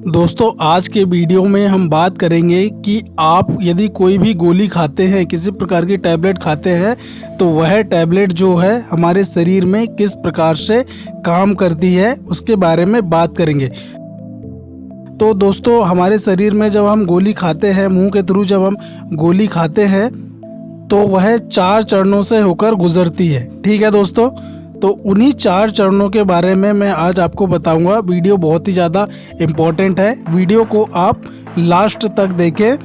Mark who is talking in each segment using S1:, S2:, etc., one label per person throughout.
S1: दोस्तों आज के वीडियो में हम बात करेंगे कि आप यदि कोई भी गोली खाते हैं, किसी प्रकार की टैबलेट खाते हैं, तो वह टैबलेट जो है हमारे शरीर में किस प्रकार से काम करती है उसके बारे में बात करेंगे। तो दोस्तों हमारे शरीर में जब हम गोली खाते हैं, मुंह के थ्रू जब हम गोली खाते हैं तो वह 4 चरणों से होकर गुजरती है। ठीक है दोस्तों, तो उन्हीं 4 चरणों के बारे में मैं आज आपको बताऊंगा। वीडियो बहुत ही ज़्यादा इम्पोर्टेंट है, वीडियो को आप लास्ट तक देखें।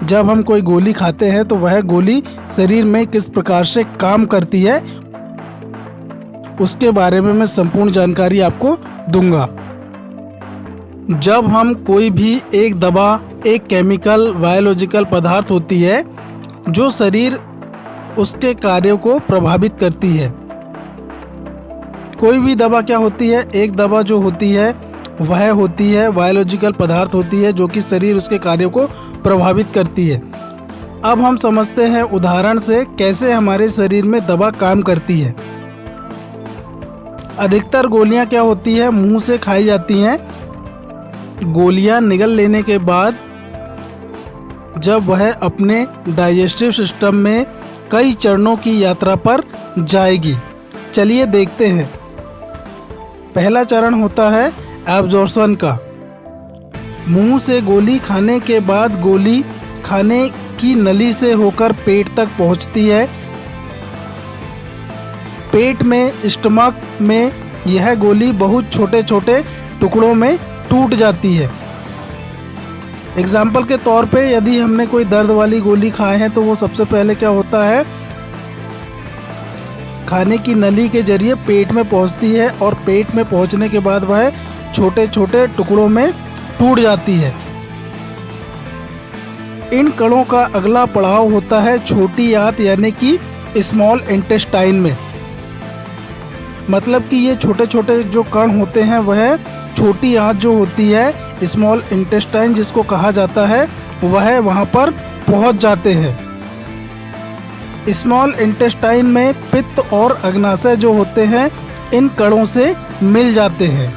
S1: जब हम कोई गोली खाते हैं तो वह गोली शरीर में किस प्रकार से काम करती है उसके बारे में मैं संपूर्ण जानकारी आपको दूंगा। जब हम कोई भी एक दवा, एक केमिकल बायोलॉजिकल पदार्थ होती है जो शरीर उसके कार्यों को प्रभावित करती है। कोई भी दवा क्या होती है, एक दवा जो होती है वह होती है बायोलॉजिकल पदार्थ होती है जो कि शरीर उसके कार्यों को प्रभावित करती है। अब हम समझते हैं उदाहरण से कैसे हमारे शरीर में दवा काम करती है। अधिकतर गोलियां क्या होती है, मुंह से खाई जाती हैं। गोलियां निगल लेने के बाद जब वह अपने डाइजेस्टिव सिस्टम में कई चरणों की यात्रा पर जाएगी। चलिए देखते हैं। पहला चरण होता है एब्जॉर्प्शन का। मुंह से गोली खाने के बाद गोली खाने की नली से होकर पेट तक पहुंचती है। पेट में, स्टमक में यह गोली बहुत छोटे छोटे टुकड़ों में टूट जाती है। एग्जाम्पल के तौर पे यदि हमने कोई दर्द वाली गोली खाए हैं तो वो सबसे पहले क्या होता है, खाने की नली के जरिए पेट में पहुंचती है और पेट में पहुंचने के बाद वह छोटे छोटे टुकड़ों में टूट जाती है। इन कणों का अगला पड़ाव होता है छोटी आंत यानी कि स्मॉल इंटेस्टाइन में। मतलब कि ये छोटे छोटे जो कण होते हैं वह छोटी आंत जो होती है, स्मॉल इंटेस्टाइन जिसको कहा जाता है, वह वहां पर पहुंच जाते हैं। स्मॉल इंटेस्टाइन में पित्त और अग्नाशय जो होते हैं इन कणों से मिल जाते हैं।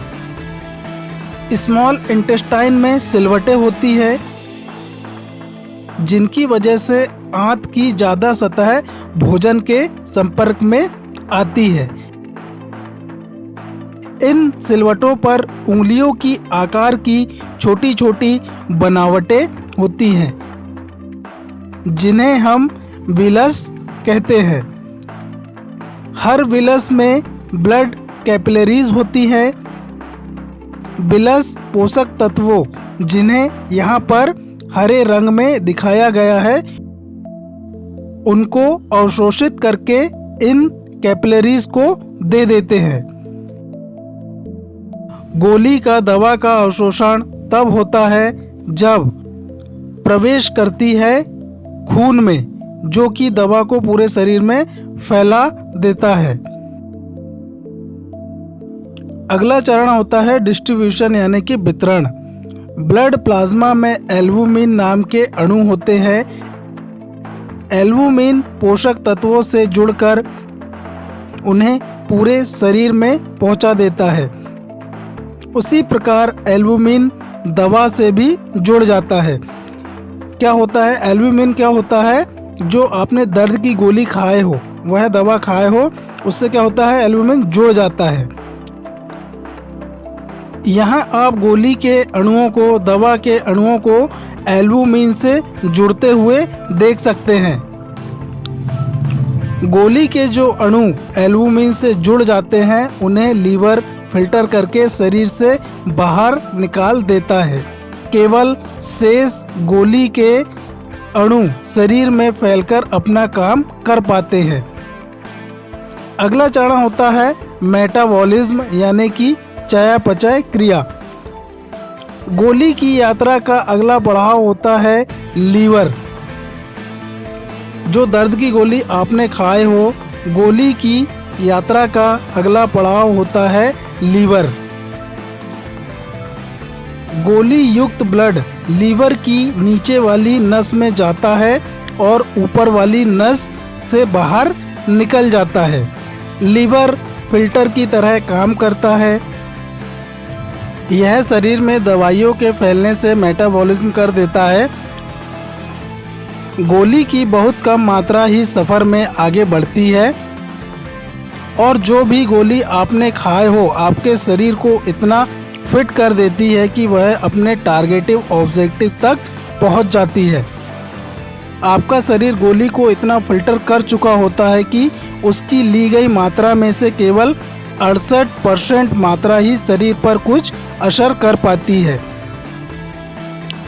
S1: स्मॉल इंटेस्टाइन में सिलवटें होती है जिनकी वजह से आंत की ज्यादा सतह भोजन के संपर्क में आती है। इन सिलवटों पर उंगलियों की आकार की छोटी छोटी बनावटें होती हैं जिन्हें हम विलस कहते हैं। हर विलस में ब्लड कैपिलरीज होती है। विलस पोषक तत्वों जिन्हें यहाँ पर हरे रंग में दिखाया गया है उनको अवशोषित करके इन कैपिलरीज को दे देते हैं। गोली का दवा का अवशोषण तब होता है जब प्रवेश करती है खून में, जो कि दवा को पूरे शरीर में फैला देता है। अगला चरण होता है डिस्ट्रीब्यूशन यानी कि वितरण। ब्लड प्लाज्मा में एल्बुमिन नाम के अणु होते हैं। एल्बुमिन पोषक तत्वों से जुड़कर उन्हें पूरे शरीर में पहुंचा देता है। उसी प्रकार एल्बुमिन दवा से भी जुड़ जाता है। क्या होता है एल्बुमिन, क्या होता है, जो आपने दर्द की गोली खाए हो, वह दवा खाए हो, उससे क्या होता है एल्बुमिन जुड़ जाता है। यहाँ आप गोली के अणुओं को, दवा के अणुओं को एल्बुमिन से जुड़ते हुए देख सकते हैं। गोली के जो अणु एल्बुमिन से जुड़ जाते हैं उन्हें लीवर फिल्टर करके शरीर से बाहर निकाल देता है। केवल शेष गोली के अणु शरीर में फैलकर अपना काम कर पाते हैं। अगला चरण होता है मेटाबॉलिज्म यानी कि चयापचय क्रिया। गोली की यात्रा का अगला पड़ाव होता है लीवर। जो दर्द की गोली आपने खाए हो, गोली की यात्रा का अगला पड़ाव होता है लीवर। गोली युक्त ब्लड लीवर की नीचे वाली नस में जाता है और ऊपर वाली नस से बाहर निकल जाता है। लीवर फिल्टर की तरह काम करता है। यह शरीर में दवाइयों के फैलने से मेटाबॉलिज्म कर देता है। गोली की बहुत कम मात्रा ही सफ़र में आगे बढ़ती है और जो भी गोली आपने खाए हो आपके शरीर को इतना फिट कर देती है कि वह अपने टारगेटिव ऑब्जेक्टिव तक पहुंच जाती है। आपका शरीर गोली को इतना फिल्टर कर चुका होता है कि उसकी ली गई मात्रा में से केवल 68% मात्रा ही शरीर पर कुछ असर कर पाती है।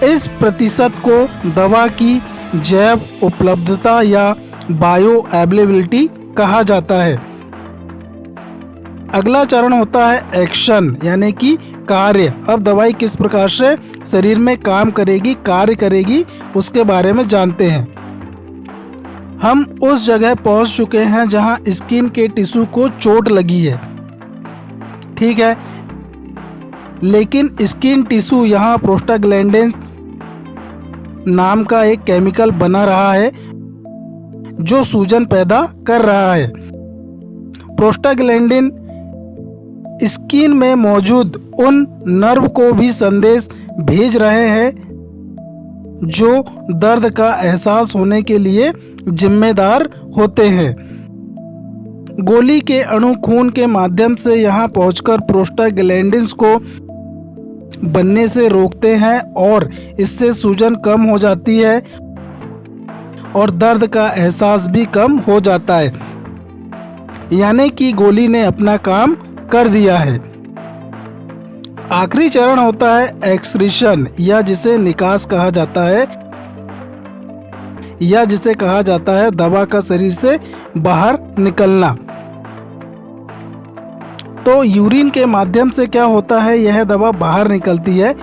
S1: इस प्रतिशत को दवा की जैव उपलब्धता या बायो अवेलेबिलिटी कहा जाता है। अगला चरण होता है एक्शन यानी कि कार्य। अब दवाई किस प्रकार से शरीर में काम करेगी, कार्य करेगी, उसके बारे में जानते हैं। हम उस जगह पहुंच चुके हैं जहां स्किन के टिश्यू को चोट लगी है, ठीक है, लेकिन स्किन टिश्यू यहां प्रोस्टाग्लैंडिन नाम का एक केमिकल बना रहा है जो सूजन पैदा कर रहा है। प्रोस्टाग्लैंडिन स्किन में मौजूद उन नर्व को भी संदेश भेज रहे हैं जो दर्द का एहसास होने के लिए जिम्मेदार होते हैं। गोली के अणु खून के माध्यम से यहां पहुंचकर प्रोस्टाग्लैंडिन्स को बनने से रोकते हैं और इससे सूजन कम हो जाती है और दर्द का एहसास भी कम हो जाता है, यानी कि गोली ने अपना काम कर दिया है। आखिरी चरण होता है एक्सक्रीशन या जिसे निकास कहा जाता है या जिसे कहा जाता है दवा का शरीर से बाहर निकलना। तो यूरिन के माध्यम से क्या होता है, यह दवा बाहर निकलती है।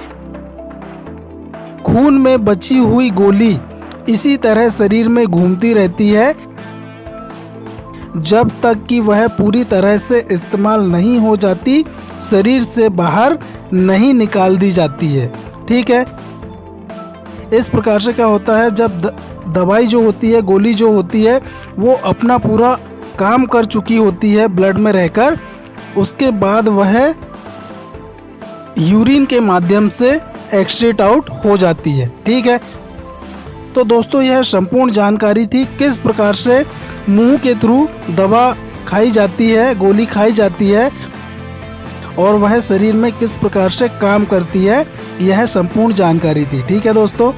S1: खून में बची हुई गोली इसी तरह शरीर में घूमती रहती है जब तक कि वह पूरी तरह से इस्तेमाल नहीं हो जाती, शरीर से बाहर नहीं निकाल दी जाती है, ठीक है। इस प्रकार से क्या होता है, जब दवाई जो होती है, गोली जो होती है, वो अपना पूरा काम कर चुकी होती है ब्लड में रहकर, उसके बाद वह यूरिन के माध्यम से एक्सक्रीट आउट हो जाती है, ठीक है। तो दोस्तों यह संपूर्ण जानकारी थी किस प्रकार से मुंह के थ्रू दवा खाई जाती है, गोली खाई जाती है और वह शरीर में किस प्रकार से काम करती है, यह संपूर्ण जानकारी थी, ठीक है दोस्तों।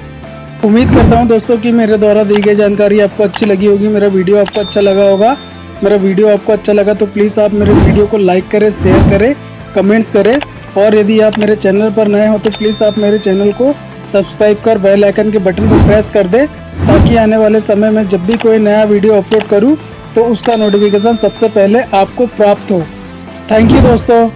S1: उम्मीद करता हूं दोस्तों कि मेरे द्वारा दी गई जानकारी आपको अच्छी लगी होगी, मेरा वीडियो आपको अच्छा लगा होगा। मेरा वीडियो आपको अच्छा लगा तो प्लीज़ आप मेरे वीडियो को लाइक करें, शेयर करें, कमेंट्स करें और यदि आप मेरे चैनल पर नए हो तो प्लीज़ आप मेरे चैनल को सब्सक्राइब कर बेल आइकन के बटन को प्रेस कर दें ताकि आने वाले समय में जब भी कोई नया वीडियो अपलोड करूं तो उसका नोटिफिकेशन सबसे पहले आपको प्राप्त हो। थैंक यू दोस्तों।